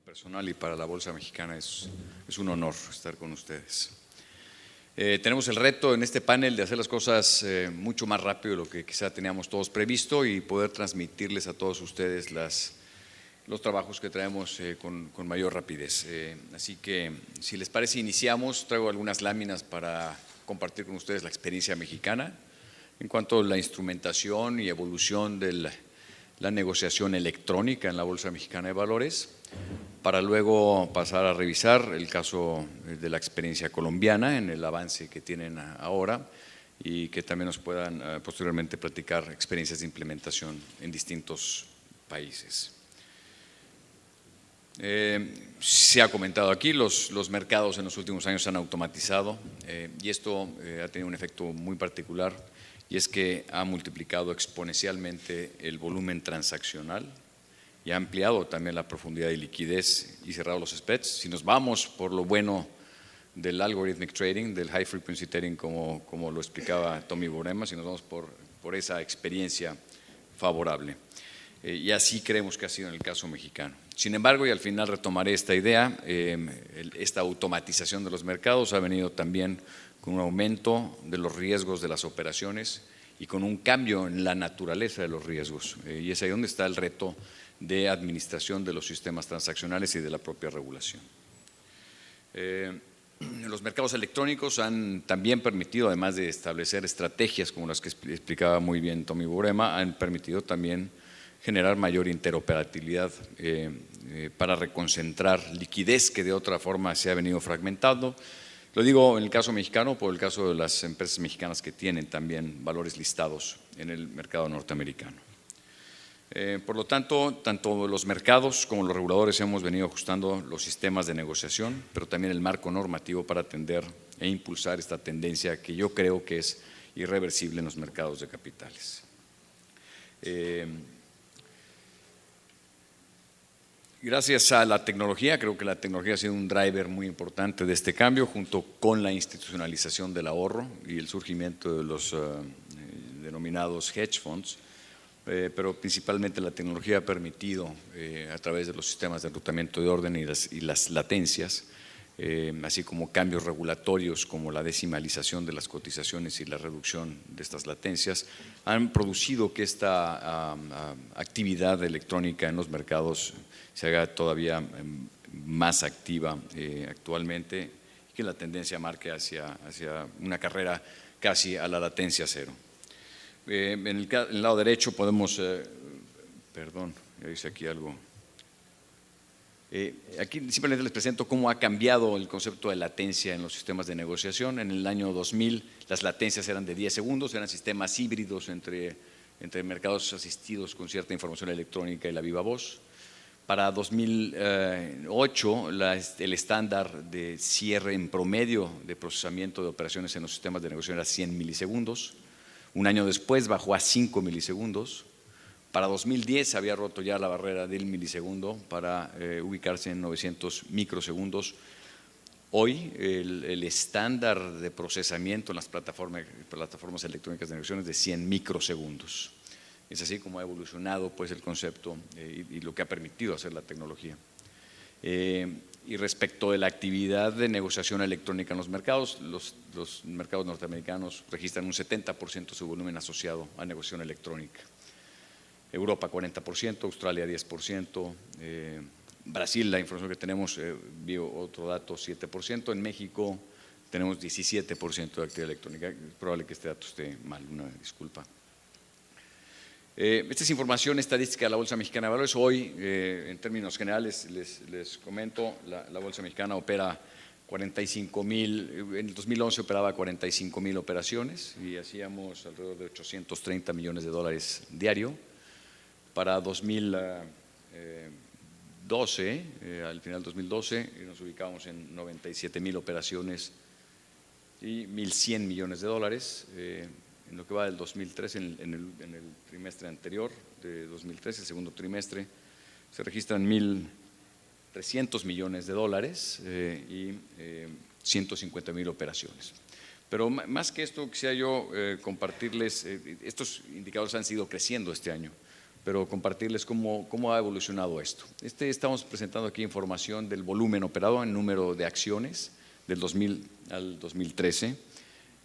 personal y para la Bolsa Mexicana es un honor estar con ustedes. Tenemos el reto en este panel de hacer las cosas mucho más rápido de lo que quizá teníamos todos previsto y poder transmitirles a todos ustedes los trabajos que traemos con mayor rapidez. Así que, si les parece, iniciamos. Traigo algunas láminas para compartir con ustedes la experiencia mexicana en cuanto a la instrumentación y evolución de la negociación electrónica en la Bolsa Mexicana de Valores, para luego pasar a revisar el caso de la experiencia colombiana en el avance que tienen ahora y que también nos puedan posteriormente platicar experiencias de implementación en distintos países. Se ha comentado aquí, los mercados en los últimos años se han automatizado y esto ha tenido un efecto muy particular, y es que ha multiplicado exponencialmente el volumen transaccional y ha ampliado también la profundidad y liquidez y cerrado los spreads. Si nos vamos por lo bueno del algorithmic trading, del high frequency trading, como lo explicaba Tommy Burema, si nos vamos por esa experiencia favorable. Y así creemos que ha sido en el caso mexicano. Sin embargo, y al final retomaré esta idea, esta automatización de los mercados ha venido también con un aumento de los riesgos de las operaciones y con un cambio en la naturaleza de los riesgos. Y es ahí donde está el reto de administración de los sistemas transaccionales y de la propia regulación. Los mercados electrónicos han también permitido, además de establecer estrategias como las que explicaba muy bien Tommy Burema, han permitido también generar mayor interoperabilidad para reconcentrar liquidez que de otra forma se ha venido fragmentando. Lo digo en el caso mexicano por el caso de las empresas mexicanas que tienen también valores listados en el mercado norteamericano. Por lo tanto, tanto los mercados como los reguladores hemos venido ajustando los sistemas de negociación, pero también el marco normativo para atender e impulsar esta tendencia que yo creo que es irreversible en los mercados de capitales. Gracias a la tecnología, creo que la tecnología ha sido un driver muy importante de este cambio, junto con la institucionalización del ahorro y el surgimiento de los denominados hedge funds, pero principalmente la tecnología ha permitido, a través de los sistemas de enrutamiento de orden y las latencias, así como cambios regulatorios como la decimalización de las cotizaciones y la reducción de estas latencias, han producido que esta actividad electrónica en los mercados se haga todavía más activa actualmente, y que la tendencia marque hacia una carrera casi a la latencia cero. En el lado derecho podemos, perdón, ya hice aquí algo. Aquí simplemente les presento cómo ha cambiado el concepto de latencia en los sistemas de negociación. En el año 2000 las latencias eran de 10 segundos, eran sistemas híbridos entre mercados asistidos con cierta información electrónica y la viva voz. Para 2008 el estándar de cierre en promedio de procesamiento de operaciones en los sistemas de negociación era 100 milisegundos. Un año después bajó a 5 milisegundos. Para 2010 había roto ya la barrera del milisegundo para ubicarse en 900 microsegundos. Hoy el estándar de procesamiento en las plataformas electrónicas de negociación es de 100 microsegundos. Es así como ha evolucionado pues el concepto y lo que ha permitido hacer la tecnología. Y respecto de la actividad de negociación electrónica en los mercados, los mercados norteamericanos registran un 70% de su volumen asociado a negociación electrónica. Europa 40%, Australia 10%, Brasil, la información que tenemos, vio otro dato, 7%, en México tenemos 17% de actividad electrónica. Es probable que este dato esté mal, una disculpa. Esta es información estadística de la Bolsa Mexicana de Valores. Hoy, en términos generales, les comento, la Bolsa Mexicana opera 45,000, en el 2011 operaba 45,000 operaciones y hacíamos alrededor de 830 millones de dólares diario. Para 2012, al final de 2012, nos ubicábamos en 97,000 operaciones y 1.100 millones de dólares. En lo que va del 2013, en el trimestre anterior de 2013, el segundo trimestre, se registran 1.300 millones de dólares y 150,000 operaciones. Pero más que esto, quisiera yo compartirles, estos indicadores han sido creciendo este año, pero compartirles cómo ha evolucionado esto. Estamos presentando aquí información del volumen operado en número de acciones del 2000 al 2013.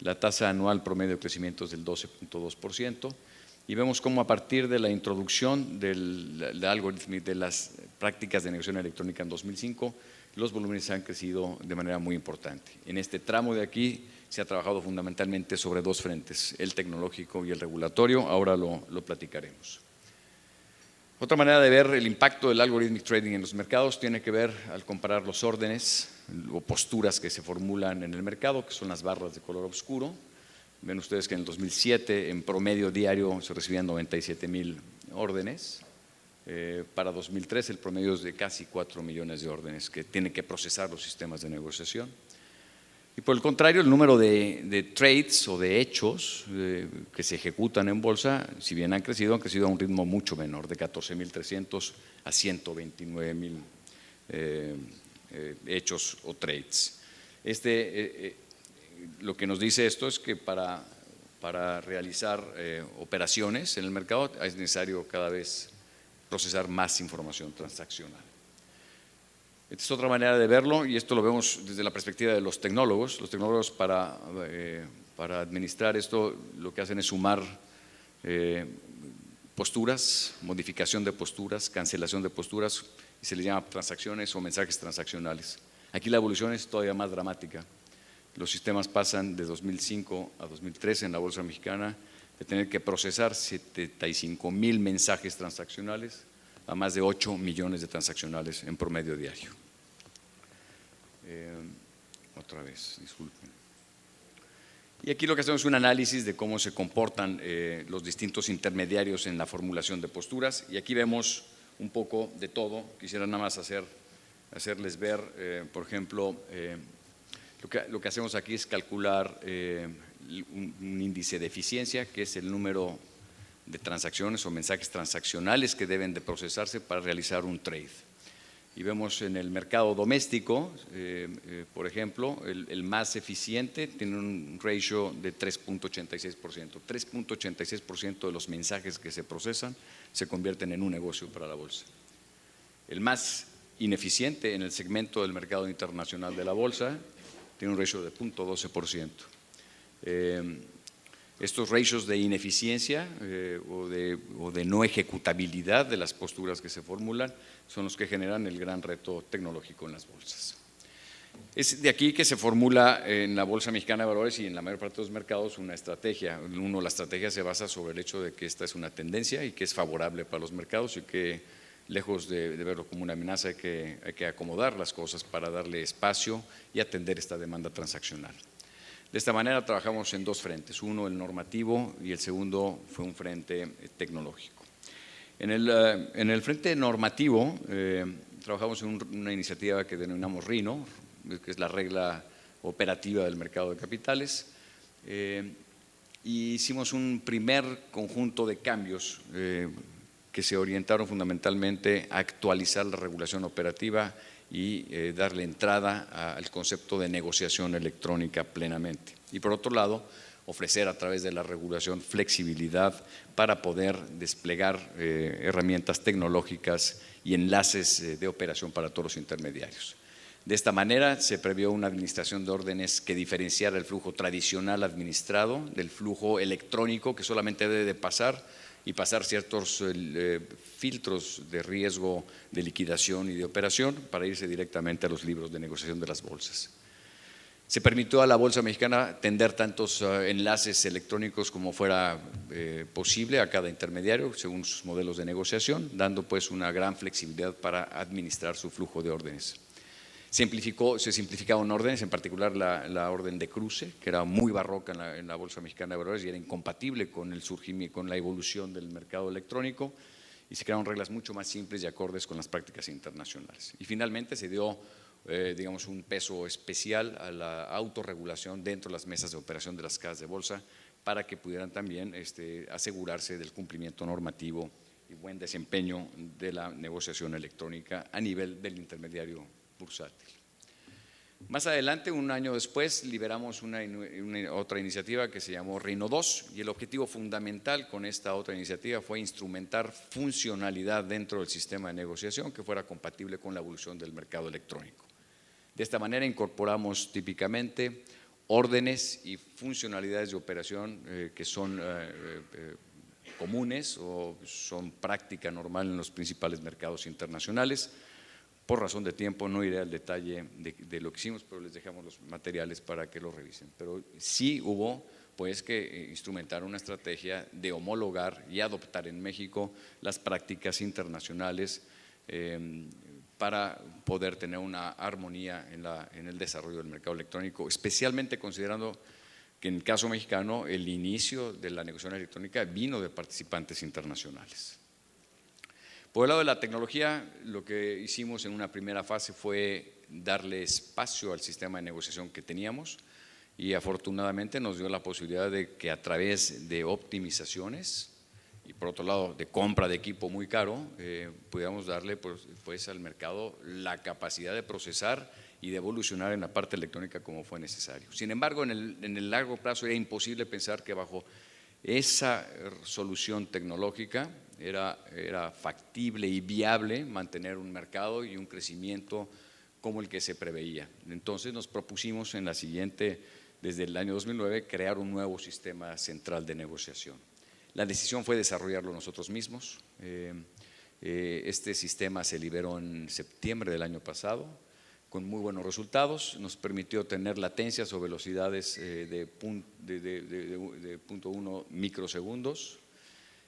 La tasa anual promedio de crecimiento es del 12.2%. Y vemos cómo a partir de la introducción del algoritmo de las prácticas de negociación electrónica en 2005, los volúmenes han crecido de manera muy importante. En este tramo de aquí se ha trabajado fundamentalmente sobre dos frentes, el tecnológico y el regulatorio, ahora lo platicaremos. Otra manera de ver el impacto del algorithmic trading en los mercados tiene que ver al comparar los órdenes o posturas que se formulan en el mercado, que son las barras de color oscuro. Ven ustedes que en el 2007 en promedio diario se recibían 97,000 órdenes. Para 2013 el promedio es de casi 4 millones de órdenes que tienen que procesar los sistemas de negociación. Y por el contrario, el número de trades o de hechos que se ejecutan en bolsa, si bien han crecido a un ritmo mucho menor, de 14,300 a 129,000 hechos o trades. Lo que nos dice esto es que para realizar operaciones en el mercado es necesario cada vez procesar más información transaccional. Esta es otra manera de verlo y esto lo vemos desde la perspectiva de los tecnólogos. Los tecnólogos para administrar esto lo que hacen es sumar posturas, modificación de posturas, cancelación de posturas y se les llama transacciones o mensajes transaccionales. Aquí la evolución es todavía más dramática. Los sistemas pasan de 2005 a 2013 en la Bolsa Mexicana de tener que procesar 75,000 mensajes transaccionales a más de 8 millones de transaccionales en promedio diario. Otra vez, disculpen. Y aquí lo que hacemos es un análisis de cómo se comportan los distintos intermediarios en la formulación de posturas y aquí vemos un poco de todo. Quisiera nada más hacerles ver, por ejemplo, lo que hacemos aquí es calcular un índice de eficiencia, que es el número de transacciones o mensajes transaccionales que deben de procesarse para realizar un trade. Y vemos en el mercado doméstico, por ejemplo, el más eficiente tiene un ratio de 3.86%. 3.86% de los mensajes que se procesan se convierten en un negocio para la bolsa. El más ineficiente en el segmento del mercado internacional de la bolsa tiene un ratio de 0.12%. Estos ratios de ineficiencia o de no ejecutabilidad de las posturas que se formulan son los que generan el gran reto tecnológico en las bolsas. Es de aquí que se formula en la Bolsa Mexicana de Valores y en la mayor parte de los mercados una estrategia. La estrategia se basa sobre el hecho de que esta es una tendencia y que es favorable para los mercados y que lejos de verlo como una amenaza hay que acomodar las cosas para darle espacio y atender esta demanda transaccional. De esta manera trabajamos en dos frentes, uno el normativo y el segundo fue un frente tecnológico. En el frente normativo trabajamos en una iniciativa que denominamos RINO, que es la regla operativa del mercado de capitales, y hicimos un primer conjunto de cambios que se orientaron fundamentalmente a actualizar la regulación operativa y darle entrada al concepto de negociación electrónica plenamente. Y por otro lado, ofrecer a través de la regulación flexibilidad para poder desplegar herramientas tecnológicas y enlaces de operación para todos los intermediarios. De esta manera se previó una administración de órdenes que diferenciara el flujo tradicional administrado del flujo electrónico que solamente debe de pasar y pasar ciertos filtros de riesgo, de liquidación y de operación para irse directamente a los libros de negociación de las bolsas. Se permitió a la Bolsa Mexicana tender tantos enlaces electrónicos como fuera posible a cada intermediario según sus modelos de negociación, dando pues una gran flexibilidad para administrar su flujo de órdenes. Se simplificaron órdenes, en particular la orden de cruce, que era muy barroca en la Bolsa Mexicana de Valores y era incompatible con el surgimiento, con la evolución del mercado electrónico, y se crearon reglas mucho más simples y acordes con las prácticas internacionales. Y finalmente se dio, digamos, un peso especial a la autorregulación dentro de las mesas de operación de las casas de bolsa para que pudieran también asegurarse del cumplimiento normativo y buen desempeño de la negociación electrónica a nivel del intermediario bursátil. Más adelante, un año después, liberamos otra iniciativa que se llamó Reino 2 y el objetivo fundamental con esta otra iniciativa fue instrumentar funcionalidad dentro del sistema de negociación que fuera compatible con la evolución del mercado electrónico. De esta manera incorporamos típicamente órdenes y funcionalidades de operación que son comunes o son práctica normal en los principales mercados internacionales. Por razón de tiempo no iré al detalle de lo que hicimos, pero les dejamos los materiales para que lo revisen. Pero sí hubo pues que instrumentar una estrategia de homologar y adoptar en México las prácticas internacionales para poder tener una armonía en el desarrollo del mercado electrónico, especialmente considerando que en el caso mexicano el inicio de la negociación electrónica vino de participantes internacionales. Por el lado de la tecnología, lo que hicimos en una primera fase fue darle espacio al sistema de negociación que teníamos y afortunadamente nos dio la posibilidad de que a través de optimizaciones y por otro lado de compra de equipo muy caro, pudiéramos darle pues al mercado la capacidad de procesar y de evolucionar en la parte electrónica como fue necesario. Sin embargo, en el largo plazo era imposible pensar que bajo esa solución tecnológica era factible y viable mantener un mercado y un crecimiento como el que se preveía. Entonces nos propusimos desde el año 2009, crear un nuevo sistema central de negociación. La decisión fue desarrollarlo nosotros mismos. Este sistema se liberó en septiembre del año pasado con muy buenos resultados. Nos permitió tener latencias o velocidades de 0.1 microsegundos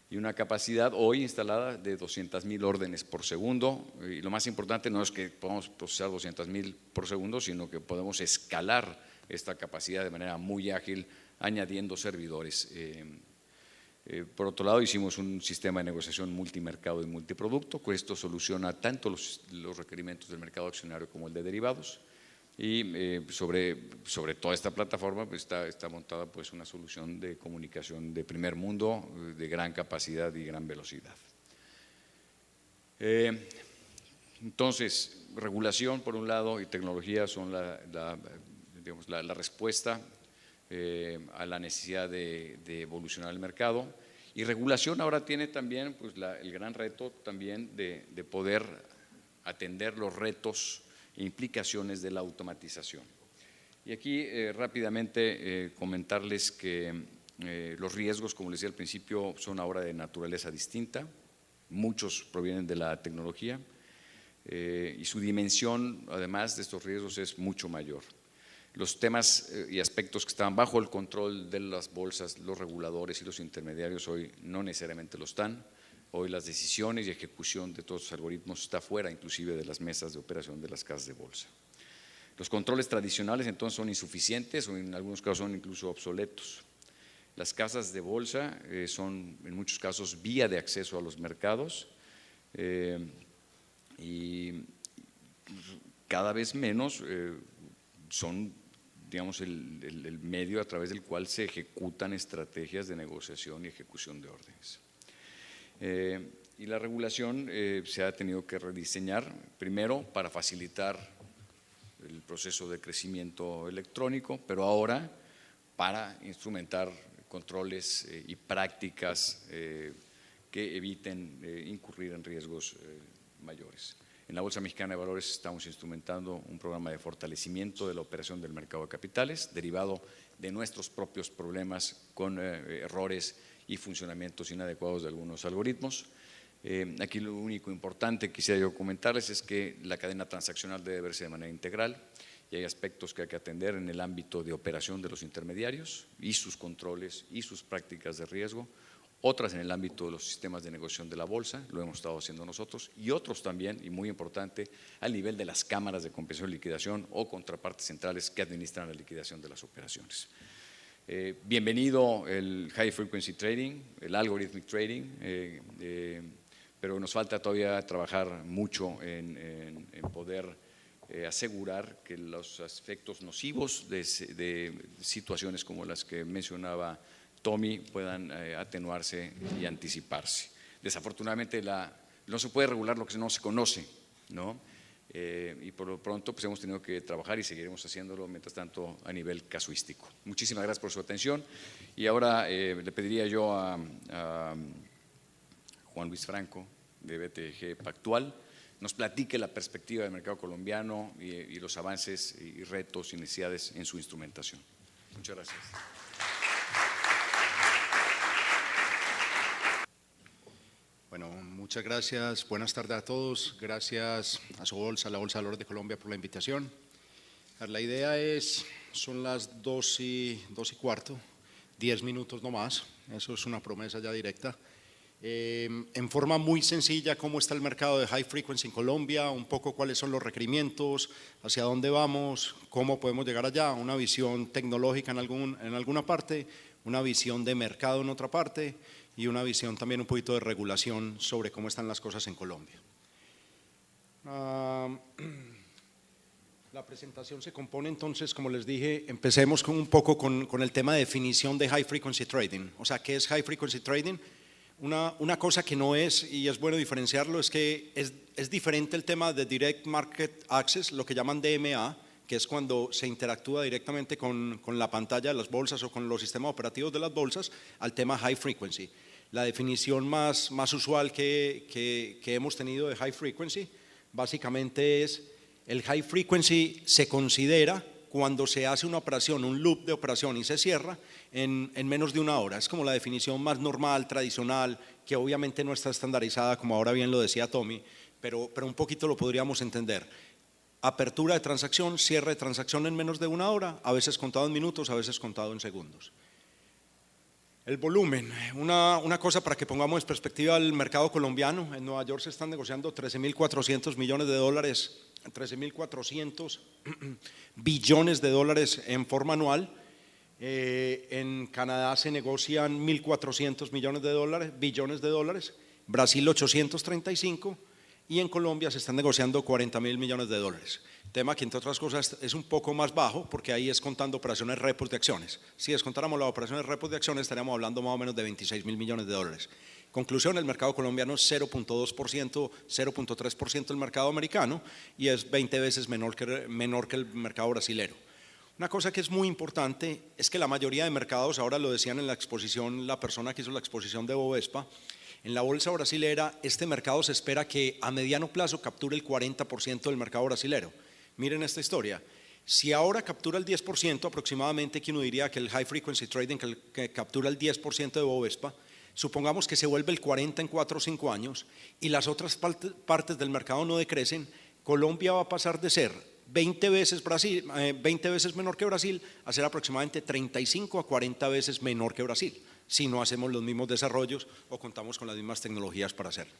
y una capacidad hoy instalada de 200,000 órdenes por segundo. Y lo más importante no es que podamos procesar 200,000 por segundo, sino que podemos escalar esta capacidad de manera muy ágil añadiendo servidores. Por otro lado, hicimos un sistema de negociación multimercado y multiproducto, que esto soluciona tanto los requerimientos del mercado accionario como el de derivados. Y sobre toda esta plataforma pues está montada pues una solución de comunicación de primer mundo, de gran capacidad y gran velocidad. Entonces, regulación por un lado y tecnología son la respuesta a la necesidad de evolucionar el mercado, y regulación ahora tiene también pues el gran reto también de poder atender los retos e implicaciones de la automatización. Y aquí rápidamente comentarles que los riesgos, como les decía al principio, son ahora de naturaleza distinta, muchos provienen de la tecnología y su dimensión además de estos riesgos es mucho mayor. Los temas y aspectos que estaban bajo el control de las bolsas, los reguladores y los intermediarios hoy no necesariamente lo están. Hoy las decisiones y ejecución de todos los algoritmos está fuera inclusive de las mesas de operación de las casas de bolsa. Los controles tradicionales entonces son insuficientes o en algunos casos son incluso obsoletos. Las casas de bolsa son en muchos casos vía de acceso a los mercados y cada vez menos son, digamos, el medio a través del cual se ejecutan estrategias de negociación y ejecución de órdenes. Y la regulación se ha tenido que rediseñar, primero para facilitar el proceso de crecimiento electrónico, pero ahora para instrumentar controles y prácticas que eviten incurrir en riesgos mayores. En la Bolsa Mexicana de Valores estamos instrumentando un programa de fortalecimiento de la operación del mercado de capitales, derivado de nuestros propios problemas con errores y funcionamientos inadecuados de algunos algoritmos. Aquí lo único importante que quisiera yo comentarles es que la cadena transaccional debe verse de manera integral y hay aspectos que hay que atender en el ámbito de operación de los intermediarios y sus controles y sus prácticas de riesgo, otras en el ámbito de los sistemas de negociación de la bolsa, lo hemos estado haciendo nosotros, y otros también, y muy importante, al nivel de las cámaras de compensación y liquidación o contrapartes centrales que administran la liquidación de las operaciones. Bienvenido el High Frequency Trading, el Algorithmic Trading, pero nos falta todavía trabajar mucho en poder asegurar que los efectos nocivos de situaciones como las que mencionaba Tommy puedan atenuarse y anticiparse. Desafortunadamente no se puede regular lo que no se conoce, ¿no? y por lo pronto pues hemos tenido que trabajar y seguiremos haciéndolo mientras tanto a nivel casuístico. Muchísimas gracias por su atención y ahora le pediría yo a Juan Luis Franco de BTG Pactual nos platique la perspectiva del mercado colombiano y los avances y retos y necesidades en su instrumentación. Muchas gracias. Bueno, muchas gracias. Buenas tardes a todos. Gracias a su bolsa, la Bolsa de Valores de Colombia, por la invitación. La idea son las 2:15, 10 minutos no más. Eso es una promesa ya directa. En forma muy sencilla, cómo está el mercado de high frequency en Colombia, un poco cuáles son los requerimientos, hacia dónde vamos, cómo podemos llegar allá, una visión tecnológica en alguna parte, una visión de mercado en otra parte y una visión también un poquito de regulación sobre cómo están las cosas en Colombia. La presentación se compone entonces, como les dije, empecemos un poco con el tema de definición de high frequency trading. O sea, ¿qué es high frequency trading? Una cosa que no es, y es bueno diferenciarlo, es que es diferente el tema de Direct Market Access, lo que llaman DMA, que es cuando se interactúa directamente con la pantalla de las bolsas o con los sistemas operativos de las bolsas, al tema high frequency. La definición más usual que hemos tenido de high frequency básicamente es: el high frequency se considera cuando se hace una operación, un loop de operación y se cierra en menos de una hora. Es como la definición más normal, tradicional, que obviamente no está estandarizada, como ahora bien lo decía Tommy, pero un poquito lo podríamos entender. Apertura de transacción, cierre de transacción en menos de una hora, a veces contado en minutos, a veces contado en segundos. El volumen, una cosa para que pongamos en perspectiva el mercado colombiano. En Nueva York se están negociando 13.400 millones de dólares, 13.400 billones de dólares en forma anual. En Canadá se negocian 1.400 billones de dólares, Brasil 835 y en Colombia se están negociando 40.000 millones de dólares. Tema que entre otras cosas es un poco más bajo porque ahí es contando operaciones repos de acciones. Si descontáramos las operaciones repos de acciones estaríamos hablando más o menos de 26.000 millones de dólares. Conclusión, el mercado colombiano es 0.2%, 0.3% del mercado americano y es 20 veces menor que el mercado brasilero. Una cosa que es muy importante es que la mayoría de mercados, ahora lo decían en la exposición, la persona que hizo la exposición de Bovespa, en la bolsa brasilera este mercado se espera que a mediano plazo capture el 40% del mercado brasilero. Miren esta historia, si ahora captura el 10% aproximadamente, que uno diría que el high frequency trading que captura el 10% de Bovespa, supongamos que se vuelve el 40% en 4 o 5 años y las otras partes del mercado no decrecen, Colombia va a pasar de ser 20 veces menor que Brasil a ser aproximadamente 35 a 40 veces menor que Brasil, si no hacemos los mismos desarrollos o contamos con las mismas tecnologías para hacerlo.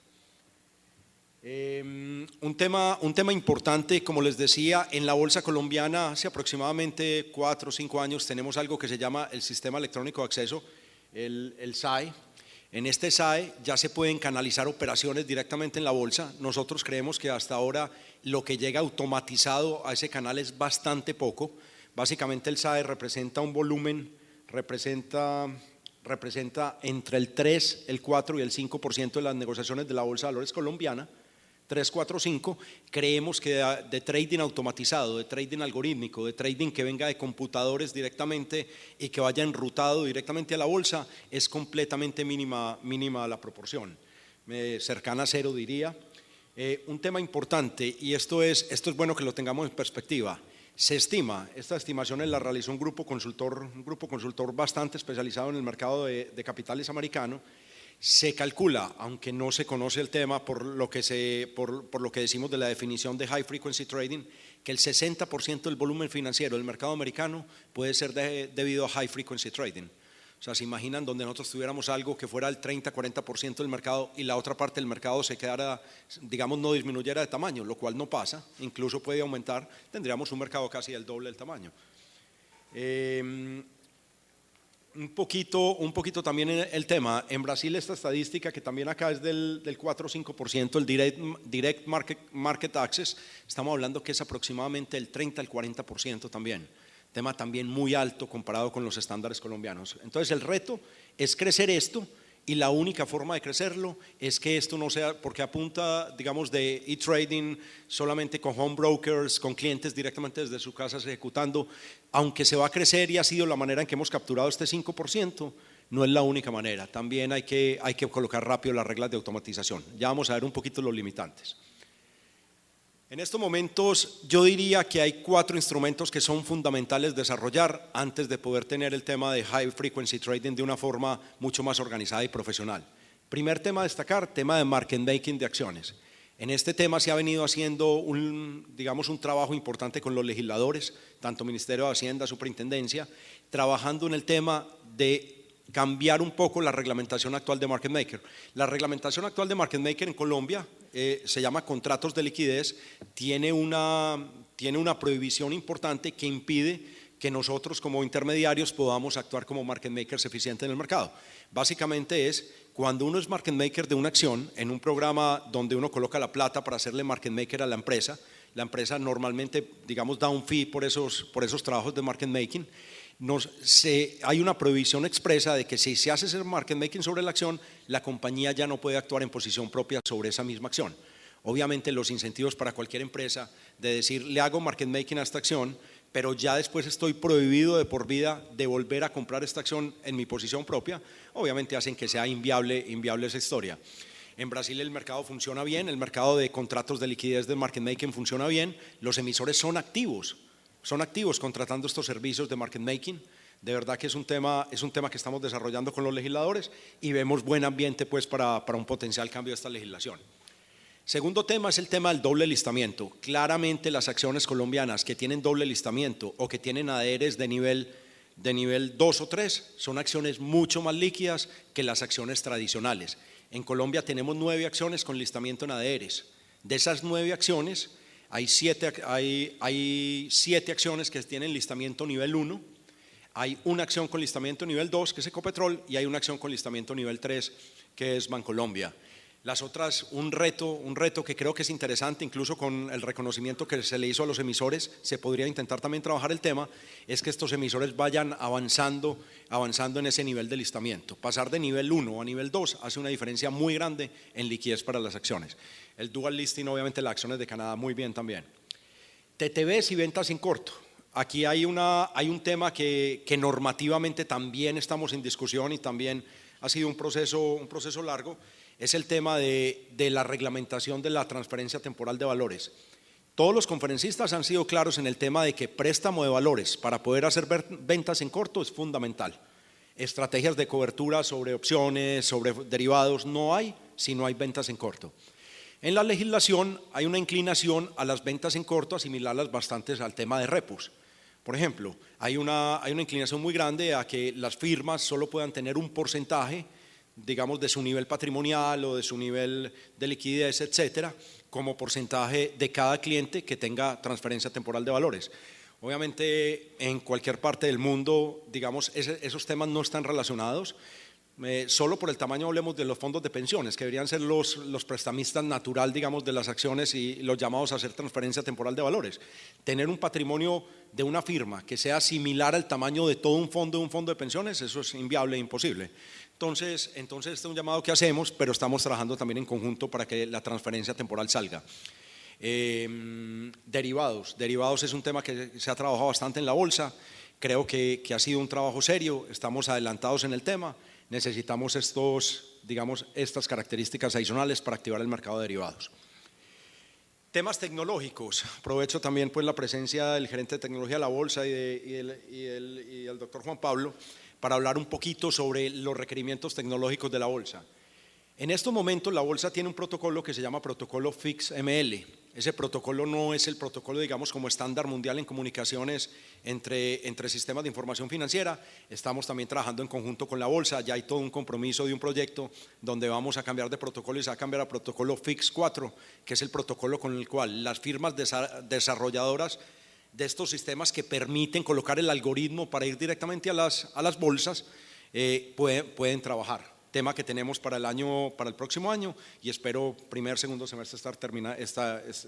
Un tema importante, como les decía, en la bolsa colombiana hace aproximadamente 4 o 5 años tenemos algo que se llama el Sistema Electrónico de Acceso, el SAE. En este SAE ya se pueden canalizar operaciones directamente en la bolsa. Nosotros creemos que hasta ahora lo que llega automatizado a ese canal es bastante poco. Básicamente el SAE representa un volumen, representa entre el 3, el 4 y el 5% de las negociaciones de la Bolsa de Valores colombiana, 3, 4, 5, creemos que de trading automatizado, de trading algorítmico, de trading que venga de computadores directamente y que vaya enrutado directamente a la bolsa, es completamente mínima la proporción, cercana a 0 diría. Un tema importante, y esto es bueno que lo tengamos en perspectiva, se estima, esta estimación la realizó un grupo consultor bastante especializado en el mercado de capitales americano. Se calcula, aunque no se conoce el tema por lo que decimos de la definición de high frequency trading, que el 60% del volumen financiero del mercado americano puede ser debido a high frequency trading. O sea, se imaginan donde nosotros tuviéramos algo que fuera el 30-40% del mercado y la otra parte del mercado se quedara, digamos, no disminuyera de tamaño, lo cual no pasa, incluso puede aumentar, tendríamos un mercado casi del doble del tamaño. Un poquito también el tema, en Brasil esta estadística que también acá es del 4 o 5%, el direct market access, estamos hablando que es aproximadamente el 30 al 40% también, tema también muy alto comparado con los estándares colombianos. Entonces el reto es crecer esto y la única forma de crecerlo es que esto no sea, porque apunta, digamos, de e-trading solamente con home brokers, con clientes directamente desde su casa ejecutando, aunque se va a crecer y ha sido la manera en que hemos capturado este 5%, no es la única manera. También hay que colocar rápido las reglas de automatización. Ya vamos a ver un poquito los limitantes. En estos momentos yo diría que hay 4 instrumentos que son fundamentales desarrollar antes de poder tener el tema de high frequency trading de una forma mucho más organizada y profesional. Primer tema a destacar, tema de market making de acciones. En este tema se ha venido haciendo digamos, un trabajo importante con los legisladores, tanto Ministerio de Hacienda, Superintendencia, trabajando en el tema de cambiar un poco la reglamentación actual de market maker. La reglamentación actual de market maker en Colombia se llama contratos de liquidez, tiene una prohibición importante que impide que nosotros como intermediarios podamos actuar como market makers eficientes en el mercado. Básicamente es cuando uno es market maker de una acción en un programa donde uno coloca la plata para hacerle market maker a la empresa normalmente, digamos, da un fee por esos trabajos de market making. Hay una prohibición expresa de que si se hace ese market making sobre la acción, la compañía ya no puede actuar en posición propia sobre esa misma acción. Obviamente los incentivos para cualquier empresa de decir le hago market making a esta acción, pero ya después estoy prohibido de por vida de volver a comprar esta acción en mi posición propia, obviamente hacen que sea inviable esa historia. En Brasil el mercado funciona bien, el mercado de contratos de liquidez de market making funciona bien, los emisores son activos contratando estos servicios de market making. De verdad que es un tema que estamos desarrollando con los legisladores y vemos buen ambiente pues para un potencial cambio de esta legislación. Segundo tema es el tema del doble listamiento. Claramente las acciones colombianas que tienen doble listamiento o que tienen ADRs de nivel 2 o 3 son acciones mucho más líquidas que las acciones tradicionales. En Colombia tenemos 9 acciones con listamiento en ADRs. De esas 9 acciones, hay 7 acciones que tienen listamiento nivel 1, hay una acción con listamiento nivel 2 que es Ecopetrol y hay una acción con listamiento nivel 3 que es Bancolombia. Las otras, un reto que creo que es interesante, incluso con el reconocimiento que se le hizo a los emisores, se podría intentar también trabajar el tema, es que estos emisores vayan avanzando en ese nivel de listamiento. Pasar de nivel 1 a nivel 2 hace una diferencia muy grande en liquidez para las acciones. El dual listing, obviamente las acciones de Canadá muy bien también. TTBs y ventas en corto. Aquí hay un tema que normativamente también estamos en discusión y también ha sido un proceso largo, es el tema de la reglamentación de la transferencia temporal de valores. Todos los conferencistas han sido claros en el tema de que préstamo de valores para poder hacer ventas en corto es fundamental. Estrategias de cobertura sobre opciones, sobre derivados no hay si no hay ventas en corto. En la legislación hay una inclinación a las ventas en corto, asimilarlas bastante al tema de repos. Por ejemplo, hay una inclinación muy grande a que las firmas solo puedan tener un porcentaje, digamos, de su nivel patrimonial o de su nivel de liquidez, etcétera, como porcentaje de cada cliente que tenga transferencia temporal de valores. Obviamente, en cualquier parte del mundo, digamos, esos temas no están relacionados. Solo por el tamaño hablemos de los fondos de pensiones, que deberían ser los prestamistas natural, digamos, de las acciones y los llamados a hacer transferencia temporal de valores. Tener un patrimonio de una firma que sea similar al tamaño de todo un fondo de pensiones, eso es inviable e imposible. Entonces este es un llamado que hacemos, pero estamos trabajando también en conjunto para que la transferencia temporal salga. Derivados es un tema que se ha trabajado bastante en la bolsa, creo que ha sido un trabajo serio, estamos adelantados en el tema. Necesitamos estas características adicionales para activar el mercado de derivados. Temas tecnológicos, aprovecho también pues la presencia del gerente de tecnología de la bolsa y el doctor Juan Pablo para hablar un poquito sobre los requerimientos tecnológicos de la bolsa. En estos momentos la bolsa tiene un protocolo que se llama protocolo FIX-ML. Ese protocolo no es el protocolo, digamos, como estándar mundial en comunicaciones entre sistemas de información financiera. Estamos también trabajando en conjunto con la bolsa, ya hay todo un compromiso de un proyecto donde vamos a cambiar de protocolo y se va a cambiar a protocolo FIX4, que es el protocolo con el cual las firmas desarrolladoras de estos sistemas que permiten colocar el algoritmo para ir directamente a las bolsas pueden trabajar. Tema que tenemos para el próximo año y espero segundo semestre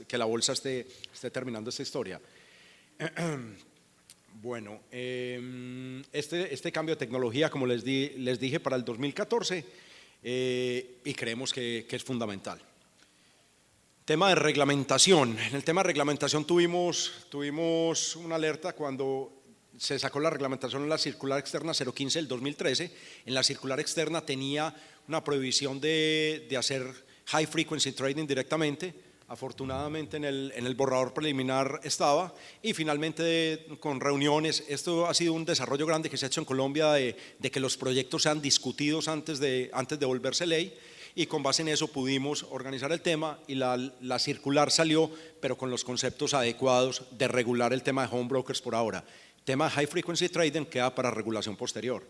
que la bolsa esté terminando esta historia. Bueno, este cambio de tecnología, como les dije, para el 2014 y creemos que es fundamental. Tema de reglamentación. En el tema de reglamentación tuvimos una alerta cuando se sacó la reglamentación en la circular externa 015 del 2013. En la circular externa tenía una prohibición de hacer high frequency trading directamente. Afortunadamente en el borrador preliminar estaba, y finalmente con reuniones, esto ha sido un desarrollo grande que se ha hecho en Colombia de que los proyectos sean discutidos antes de volverse ley, y con base en eso pudimos organizar el tema y la circular salió, pero con los conceptos adecuados de regular el tema de home brokers por ahora. El tema de high frequency trading queda para regulación posterior.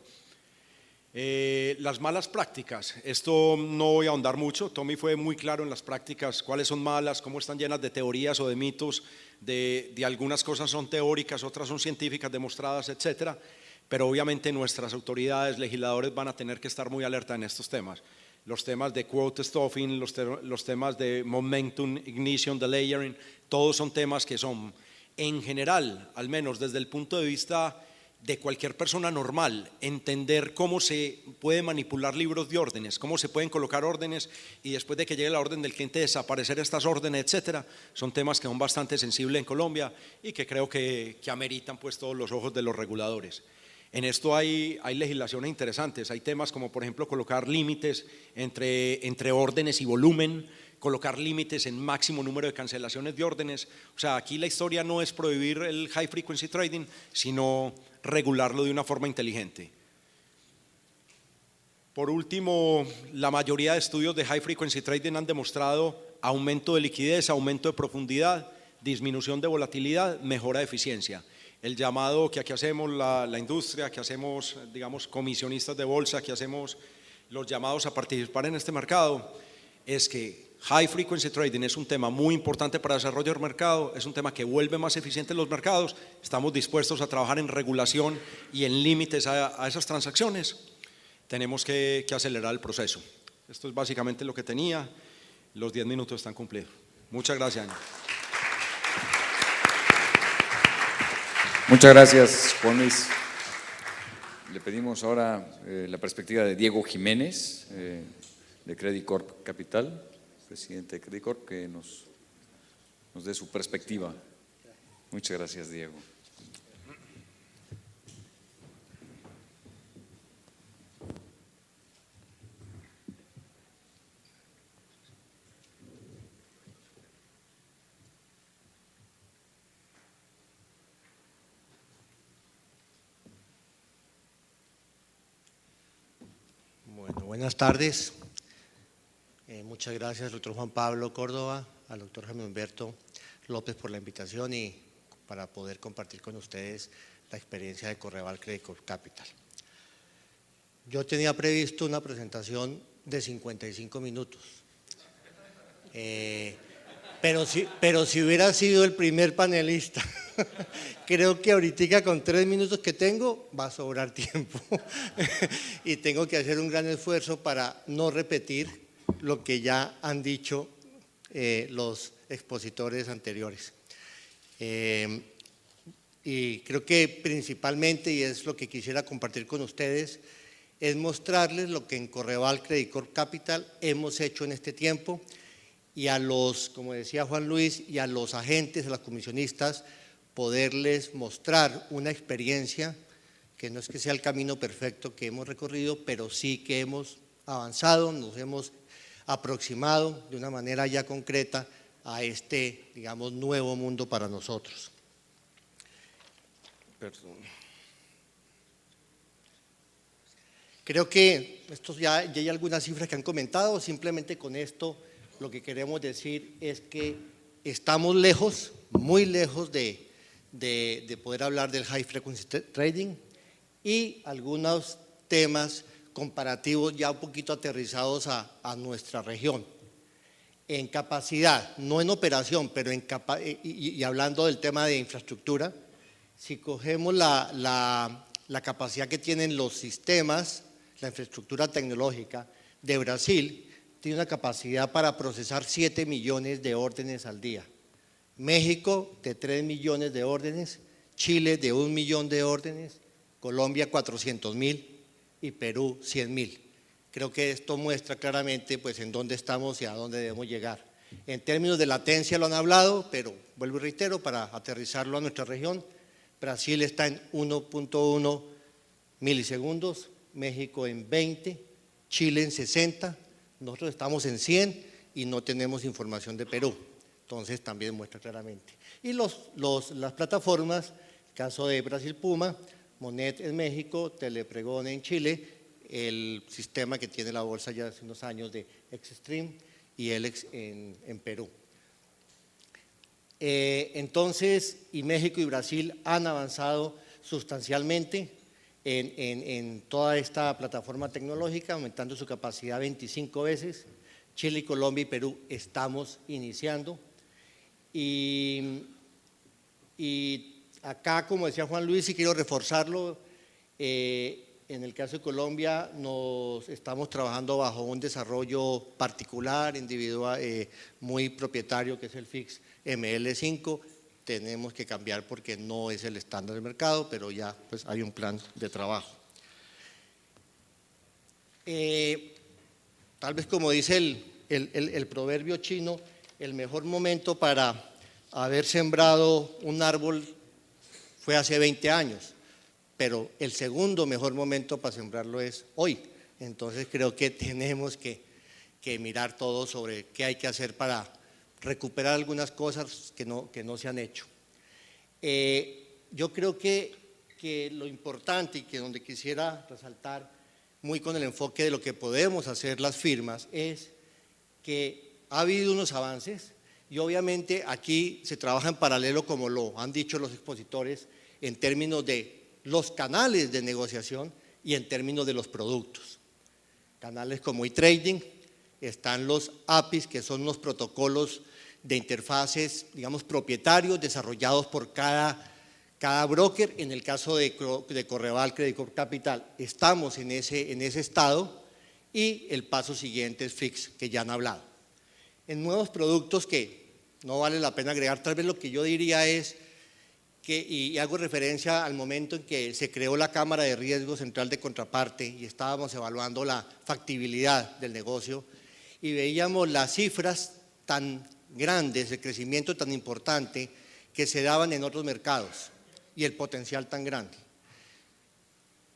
Las malas prácticas, esto no voy a ahondar mucho, Tommy fue muy claro en las prácticas, cuáles son malas, cómo están llenas de teorías o de mitos, de algunas cosas son teóricas, otras son científicas demostradas, etcétera, pero obviamente nuestras autoridades, legisladores van a tener que estar muy alerta en estos temas. Los temas de quote stuffing, los temas de momentum, ignition, delayering, todos son temas que son, en general, al menos desde el punto de vista de cualquier persona normal, entender cómo se puede manipular libros de órdenes, cómo se pueden colocar órdenes y después de que llegue la orden del cliente desaparecer estas órdenes, etcétera, son temas que son bastante sensibles en Colombia y que creo que ameritan pues todos los ojos de los reguladores. En esto hay legislaciones interesantes, hay temas como por ejemplo colocar límites entre órdenes y volumen, colocar límites en máximo número de cancelaciones de órdenes. O sea, aquí la historia no es prohibir el high frequency trading, sino regularlo de una forma inteligente. Por último, la mayoría de estudios de high frequency trading han demostrado aumento de liquidez, aumento de profundidad, disminución de volatilidad, mejora de eficiencia. El llamado que aquí hacemos la industria, que hacemos, digamos, comisionistas de bolsa, que hacemos los llamados a participar en este mercado, es que high frequency trading es un tema muy importante para el desarrollo del mercado, es un tema que vuelve más eficientes los mercados, estamos dispuestos a trabajar en regulación y en límites a esas transacciones, tenemos que acelerar el proceso. Esto es básicamente lo que tenía, los 10 minutos están cumplidos. Muchas gracias. Muchas gracias, Juan Luis. Le pedimos ahora la perspectiva de Diego Jiménez, de Credit Corp Capital, presidente de Credit Corp, que nos dé su perspectiva. Muchas gracias, Diego. Bueno, buenas tardes. Muchas gracias al doctor Juan Pablo Córdoba, al doctor Jaime Humberto López por la invitación y para poder compartir con ustedes la experiencia de Correval Credit Corp Capital. Yo tenía previsto una presentación de 55 minutos, pero si hubiera sido el primer panelista, creo que ahorita con 3 minutos que tengo va a sobrar tiempo y tengo que hacer un gran esfuerzo para no repetir lo que ya han dicho los expositores anteriores. Y creo que principalmente, y es lo que quisiera compartir con ustedes, es mostrarles lo que en Correval Credit Corp Capital hemos hecho en este tiempo y a los, como decía Juan Luis, y a los agentes, a los comisionistas, poderles mostrar una experiencia que no es que sea el camino perfecto que hemos recorrido, pero sí que hemos avanzado, nos hemos aproximado de una manera ya concreta a este, digamos, nuevo mundo para nosotros. Perdón. Creo que estos ya hay algunas cifras que han comentado, simplemente con esto lo que queremos decir es que estamos lejos, muy lejos de poder hablar del high frequency trading y algunos temas comparativos ya un poquito aterrizados a nuestra región. En capacidad, no en operación, pero y hablando del tema de infraestructura, si cogemos la capacidad que tienen los sistemas, la infraestructura tecnológica de Brasil, tiene una capacidad para procesar 7 millones de órdenes al día. México de 3 millones de órdenes, Chile de 1 millón de órdenes, Colombia 400.000 y Perú 100.000. Creo que esto muestra claramente pues, en dónde estamos y a dónde debemos llegar. En términos de latencia lo han hablado, pero vuelvo y reitero, para aterrizarlo a nuestra región, Brasil está en 1.1 milisegundos, México en 20, Chile en 60, nosotros estamos en 100 y no tenemos información de Perú. Entonces también muestra claramente. Y las plataformas, caso de Brasil Puma, Monet en México, Telepregón en Chile, el sistema que tiene la bolsa ya hace unos años de Exstream y Elex en Perú. Entonces, y México y Brasil han avanzado sustancialmente en toda esta plataforma tecnológica, aumentando su capacidad 25 veces. Chile, Colombia y Perú estamos iniciando. Y acá, como decía Juan Luis, y quiero reforzarlo, en el caso de Colombia nos estamos trabajando bajo un desarrollo particular, individual, muy propietario, que es el FIX ML5. Tenemos que cambiar porque no es el estándar del mercado, pero ya pues, hay un plan de trabajo. Tal vez como dice el proverbio chino, el mejor momento para haber sembrado un árbol fue hace 20 años. Pero el segundo mejor momento para sembrarlo es hoy. Entonces creo que tenemos que mirar todo sobre qué hay que hacer para recuperar algunas cosas que no se han hecho. Yo creo que lo importante y que donde quisiera resaltar muy con el enfoque de lo que podemos hacer las firmas es que ha habido unos avances y obviamente aquí se trabaja en paralelo, como lo han dicho los expositores, en términos de los canales de negociación y en términos de los productos. Canales como e-trading, están los APIs, que son los protocolos de interfaces, digamos, propietarios desarrollados por cada broker. En el caso de Correval, Credit Corp Capital, estamos en ese estado y el paso siguiente es FIX, que ya han hablado. En nuevos productos que no vale la pena agregar, tal vez lo que yo diría es y hago referencia al momento en que se creó la Cámara de Riesgo Central de Contraparte y estábamos evaluando la factibilidad del negocio y veíamos las cifras tan grandes, el crecimiento tan importante que se daban en otros mercados y el potencial tan grande.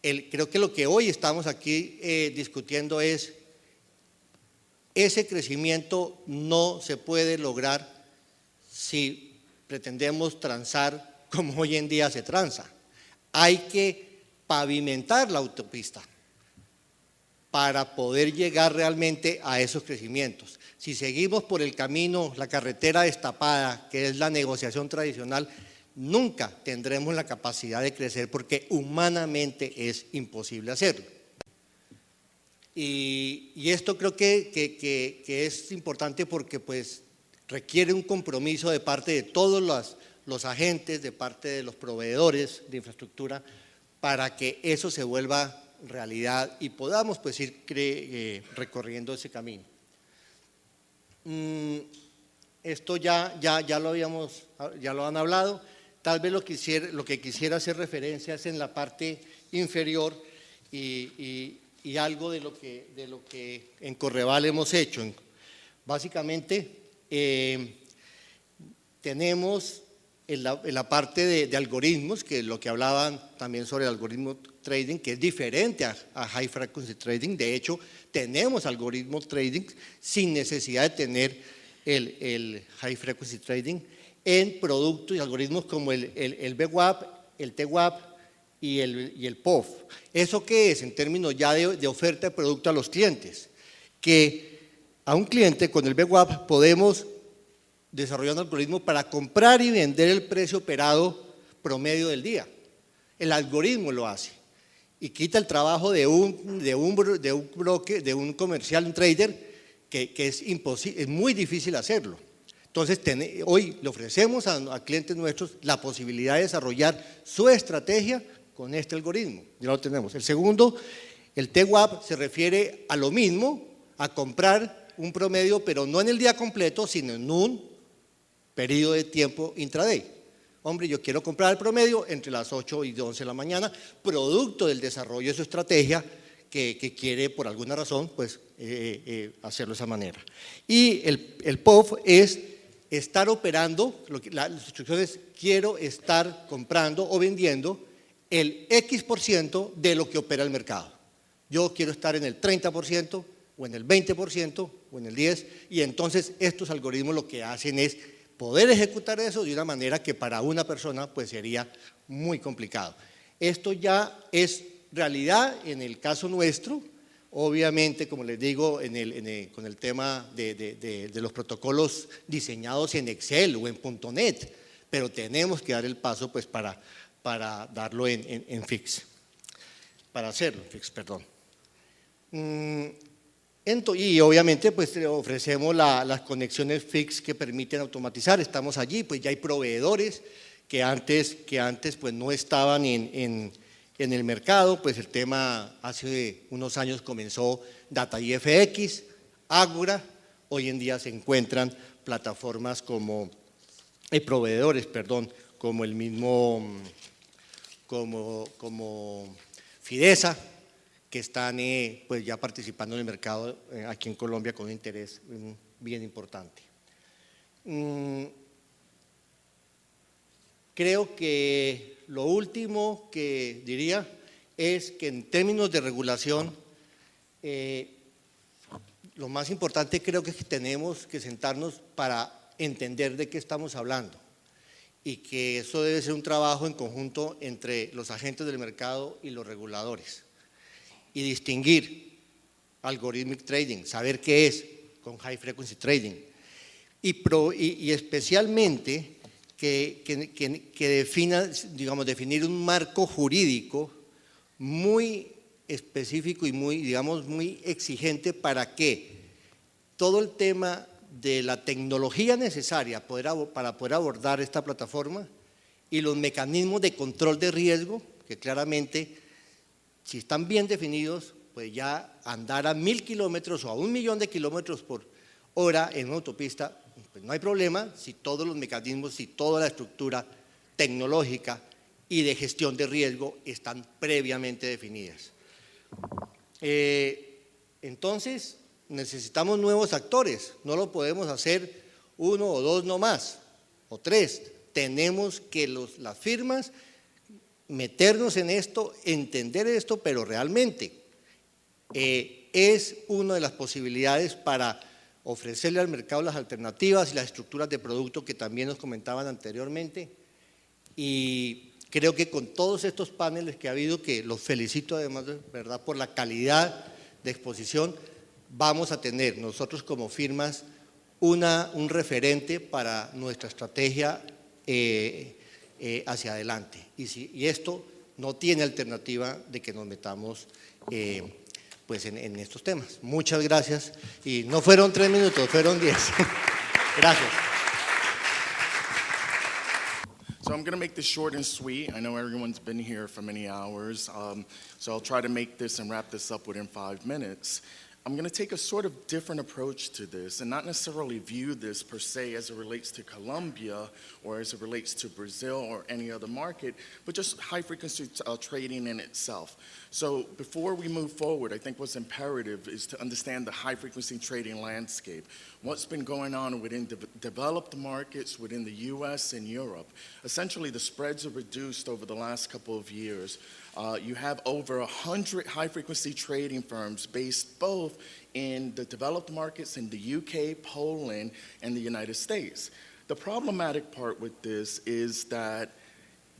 Creo que lo que hoy estamos aquí discutiendo es ese crecimiento no se puede lograr si pretendemos transar como hoy en día se transa. Hay que pavimentar la autopista para poder llegar realmente a esos crecimientos. Si seguimos por el camino, la carretera destapada, que es la negociación tradicional, nunca tendremos la capacidad de crecer porque humanamente es imposible hacerlo. Y esto creo que es importante porque pues, requiere un compromiso de parte de todos los agentes, de parte de los proveedores de infraestructura, para que eso se vuelva realidad y podamos pues, ir recorriendo ese camino. Esto ya lo han hablado, tal vez lo que quisiera hacer referencia es en la parte inferior y algo de lo que en Correval hemos hecho. Básicamente tenemos en la parte de algoritmos, que es lo que hablaban también sobre el algoritmo trading, que es diferente a high frequency trading. De hecho, tenemos algoritmo trading sin necesidad de tener el high frequency trading en productos y algoritmos como el VWAP, el TWAP y el POF. ¿Eso qué es? En términos ya de oferta de producto a los clientes, que a un cliente con el VWAP podemos desarrollar un algoritmo para comprar y vender el precio operado promedio del día. El algoritmo lo hace y quita el trabajo de un broker, de un comercial, un trader, que es imposible, es muy difícil hacerlo. Entonces, hoy le ofrecemos a clientes nuestros la posibilidad de desarrollar su estrategia con este algoritmo. Ya lo tenemos. El segundo, el TWAP, se refiere a lo mismo, a comprar un promedio, pero no en el día completo, sino en un periodo de tiempo intraday. Hombre, yo quiero comprar el promedio entre las 8 y 11 de la mañana, producto del desarrollo de su estrategia que quiere por alguna razón pues, hacerlo de esa manera. Y el POF es estar operando, las instrucciones quiero estar comprando o vendiendo el X% de lo que opera el mercado. Yo quiero estar en el 30% o en el 20% o en el 10%, y entonces estos algoritmos lo que hacen es poder ejecutar eso de una manera que para una persona pues sería muy complicado. Esto ya es realidad en el caso nuestro, obviamente, como les digo, con el tema de los protocolos diseñados en Excel o en .NET, pero tenemos que dar el paso pues para darlo en Fix, para hacerlo en Fix, perdón. Y obviamente pues ofrecemos las conexiones Fix que permiten automatizar, estamos allí, pues ya hay proveedores que antes pues no estaban en el mercado, pues el tema hace unos años comenzó DataIFX, Agora, hoy en día se encuentran plataformas como, proveedores, perdón, como el mismo, como Fidesa, que están pues ya participando en el mercado aquí en Colombia con un interés bien importante. Creo que lo último que diría es que en términos de regulación, lo más importante creo que tenemos que sentarnos para entender de qué estamos hablando y que eso debe ser un trabajo en conjunto entre los agentes del mercado y los reguladores. Y distinguir algorithmic trading, saber qué es con high frequency trading y especialmente que defina, digamos, definir un marco jurídico muy específico y muy, digamos, muy exigente para que todo el tema de la tecnología necesaria para poder abordar esta plataforma y los mecanismos de control de riesgo, que claramente si están bien definidos, pues ya andar a 1000 kilómetros o a 1.000.000 de kilómetros por hora en una autopista, pues no hay problema si todos los mecanismos, si toda la estructura tecnológica y de gestión de riesgo están previamente definidas. Entonces, necesitamos nuevos actores, no lo podemos hacer uno o dos no más, o tres. Tenemos que las firmas meternos en esto, entender esto, pero realmente es una de las posibilidades para ofrecerle al mercado las alternativas y las estructuras de producto que también nos comentaban anteriormente. Y creo que con todos estos paneles que ha habido, que los felicito además, ¿verdad?, por la calidad de exposición, vamos a tener nosotros como firmas un referente para nuestra estrategia hacia adelante. Y esto no tiene alternativa de que nos metamos pues en estos temas. Muchas gracias. Y no fueron 3 minutos, fueron 10. Gracias. So I'm going to make this short and sweet. I know everyone's been here for many hours, so I'll try to make this and wrap this up within 5 minutes. I'm going to take a sort of different approach to this and not necessarily view this per se as it relates to Colombia or as it relates to Brazil or any other market, but just high-frequency trading in itself. So before we move forward, I think what's imperative is to understand the high-frequency trading landscape, what's been going on within developed markets within the US and Europe. Essentially, the spreads are reduced over the last couple of years. You have over 100 high-frequency trading firms based both in the developed markets in the UK, Poland, and the United States. The problematic part with this is that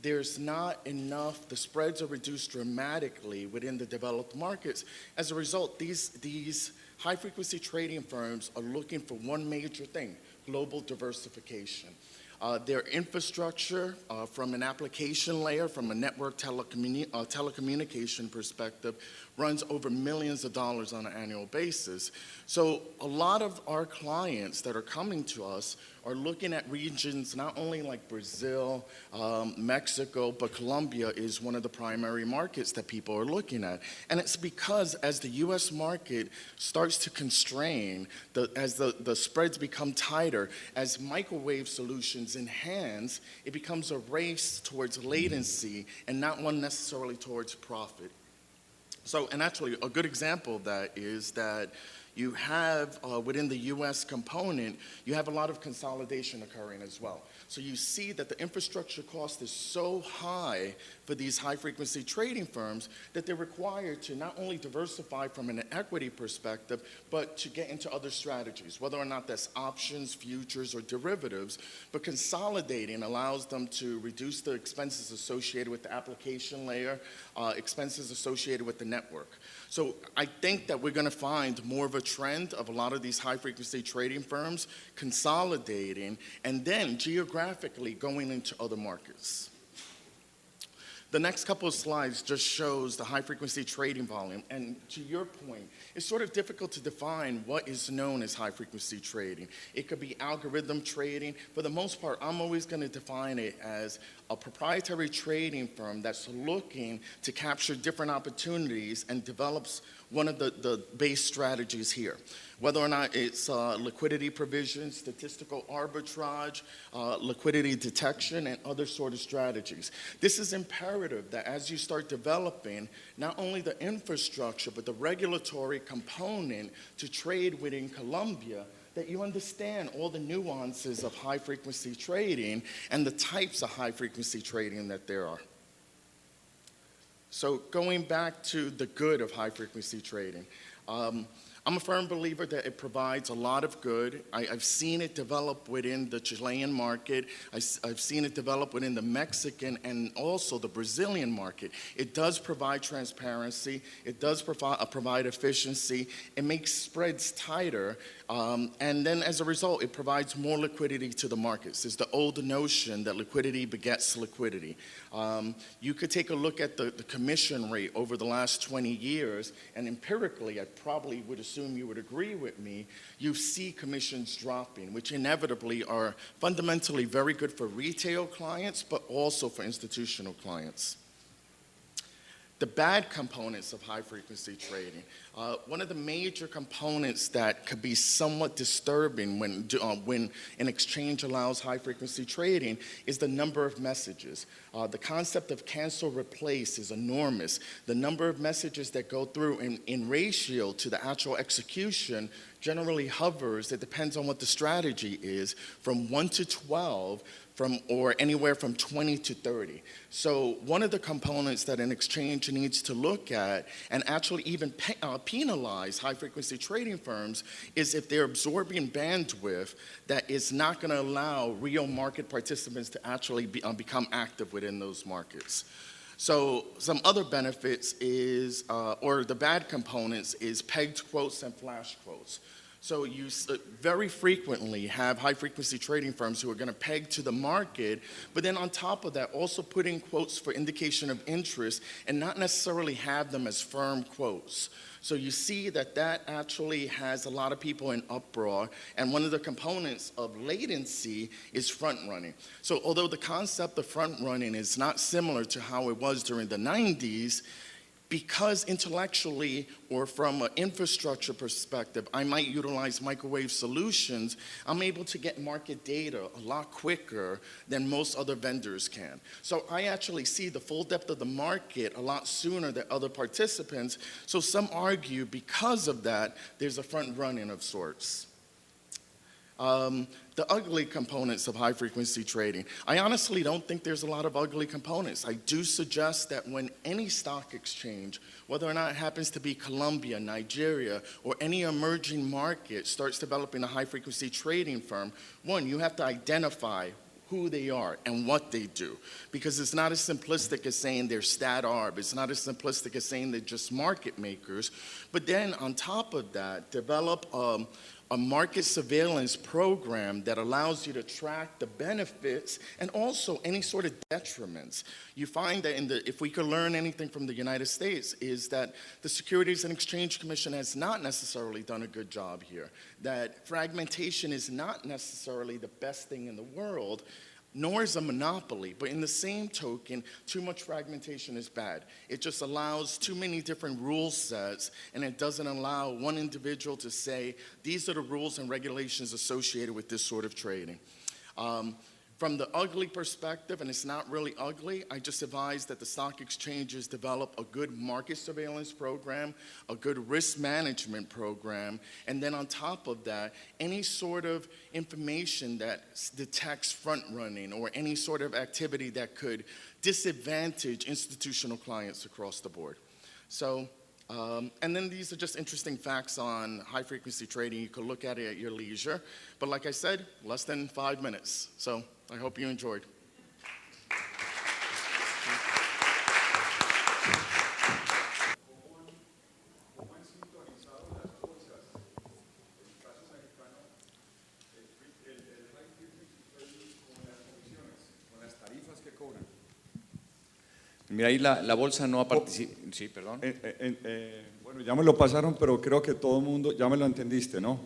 there's not enough, the spreads are reduced dramatically within the developed markets. As a result, these high-frequency trading firms are looking for one major thing, global diversification. Their infrastructure from an application layer, from a network telecommunication perspective, runs over millions of dollars on an annual basis. So a lot of our clients that are coming to us are looking at regions not only like Brazil, Mexico, but Colombia is one of the primary markets that people are looking at. And it's because as the US market starts to constrain, as the spreads become tighter, as microwave solutions enhance, it becomes a race towards latency and not one necessarily towards profit. So, and actually, a good example of that is that you have, within the U.S. component, you have a lot of consolidation occurring as well. So you see that the infrastructure cost is so high for these high-frequency trading firms that they're required to not only diversify from an equity perspective, but to get into other strategies, whether or not that's options, futures, or derivatives. But consolidating allows them to reduce the expenses associated with the application layer, expenses associated with the network. So I think that we're going to find more of a trend of a lot of these high-frequency trading firms consolidating and then geographically going into other markets. The next couple of slides just shows the high-frequency trading volume. And to your point, it's sort of difficult to define what is known as high-frequency trading. It could be algorithm trading. For the most part, I'm always going to define it as a proprietary trading firm that's looking to capture different opportunities and develops one of the base strategies here. Whether or not it's liquidity provision, statistical arbitrage, liquidity detection, and other sort of strategies. This is imperative that as you start developing not only the infrastructure, but the regulatory component to trade within Colombia, that you understand all the nuances of high-frequency trading and the types of high-frequency trading that there are. So going back to the good of high-frequency trading, I'm a firm believer that it provides a lot of good. I've seen it develop within the Chilean market. I've seen it develop within the Mexican and also the Brazilian market. It does provide transparency. It does provide efficiency. It makes spreads tighter. And then as a result, it provides more liquidity to the markets. It's the old notion that liquidity begets liquidity. You could take a look at the commission rate over the last 20 years, and empirically, I probably would assume you would agree with me, you see commissions dropping, which inevitably are fundamentally very good for retail clients, but also for institutional clients. The bad components of high-frequency trading. One of the major components that could be somewhat disturbing when an exchange allows high-frequency trading is the number of messages. The concept of cancel replace is enormous. The number of messages that go through in ratio to the actual execution generally hovers, it depends on what the strategy is, from 1 to 12, or anywhere from 20 to 30. So one of the components that an exchange needs to look at and actually even penalize high-frequency trading firms is if they're absorbing bandwidth that is not going to allow real market participants to actually become active within those markets. So some other benefits is, or the bad components is pegged quotes and flash quotes. So you very frequently have high-frequency trading firms who are going to peg to the market, but then on top of that, also put in quotes for indication of interest and not necessarily have them as firm quotes. So you see that actually has a lot of people in uproar, and one of the components of latency is front-running. So although the concept of front-running is not similar to how it was during the 90s, because intellectually or from an infrastructure perspective, I might utilize microwave solutions, I'm able to get market data a lot quicker than most other vendors can. So I actually see the full depth of the market a lot sooner than other participants. So some argue because of that, there's a front running of sorts. The ugly components of high-frequency trading. I honestly don't think there's a lot of ugly components. I do suggest that when any stock exchange, whether or not it happens to be Colombia, Nigeria, or any emerging market, starts developing a high-frequency trading firm, one, you have to identify who they are and what they do. Because it's not as simplistic as saying they're stat arb. It's not as simplistic as saying they're just market makers. But then on top of that, develop a market surveillance program that allows you to track the benefits and also any sort of detriments. You find that if we could learn anything from the United States, is that the Securities and Exchange Commission has not necessarily done a good job here, that fragmentation is not necessarily the best thing in the world, nor is a monopoly, but in the same token, too much fragmentation is bad. It just allows too many different rule sets, and it doesn't allow one individual to say, these are the rules and regulations associated with this sort of trading. From the ugly perspective, and it's not really ugly, I just advise that the stock exchanges develop a good market surveillance program, a good risk management program, and then on top of that, any sort of information that detects front running or any sort of activity that could disadvantage institutional clients across the board. So, and then these are just interesting facts on high frequency trading. You could look at it at your leisure. But like I said, less than 5 minutes. So I hope you enjoyed. Mira, ahí la bolsa no ha participado. Sí, perdón. Bueno, ya me lo pasaron, pero creo que todo el mundo, ya me lo entendiste, ¿no?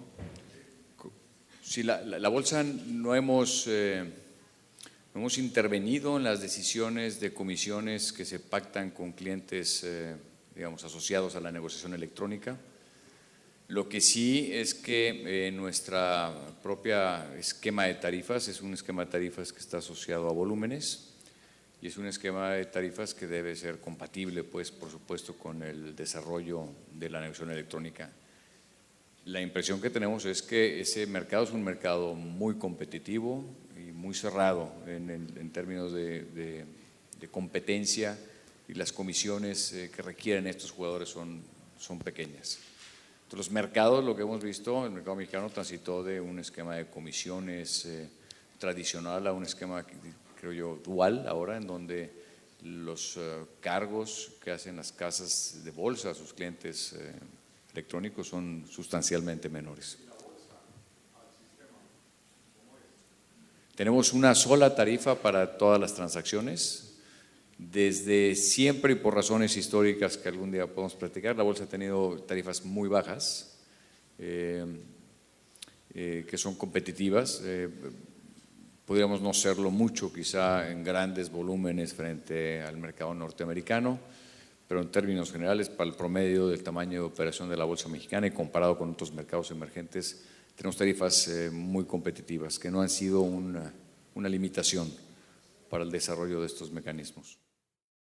Sí, la bolsa no hemos intervenido en las decisiones de comisiones que se pactan con clientes, digamos, asociados a la negociación electrónica. Lo que sí es que nuestra propia esquema de tarifas es un esquema de tarifas que está asociado a volúmenes y es un esquema de tarifas que debe ser compatible, pues, por supuesto, con el desarrollo de la negociación electrónica. La impresión que tenemos es que ese mercado es un mercado muy competitivo y muy cerrado en términos de competencia, y las comisiones que requieren estos jugadores son pequeñas. Entonces, los mercados, lo que hemos visto, el mercado mexicano transitó de un esquema de comisiones tradicional a un esquema, creo yo, dual ahora, en donde los cargos que hacen las casas de bolsa a sus clientes electrónicos son sustancialmente menores. Tenemos una sola tarifa para todas las transacciones. Desde siempre y por razones históricas que algún día podemos platicar, la bolsa ha tenido tarifas muy bajas, que son competitivas. Podríamos no serlo mucho quizá en grandes volúmenes frente al mercado norteamericano, pero en términos generales, para el promedio del tamaño de operación de la bolsa mexicana y comparado con otros mercados emergentes, tenemos tarifas muy competitivas que no han sido una limitación para el desarrollo de estos mecanismos.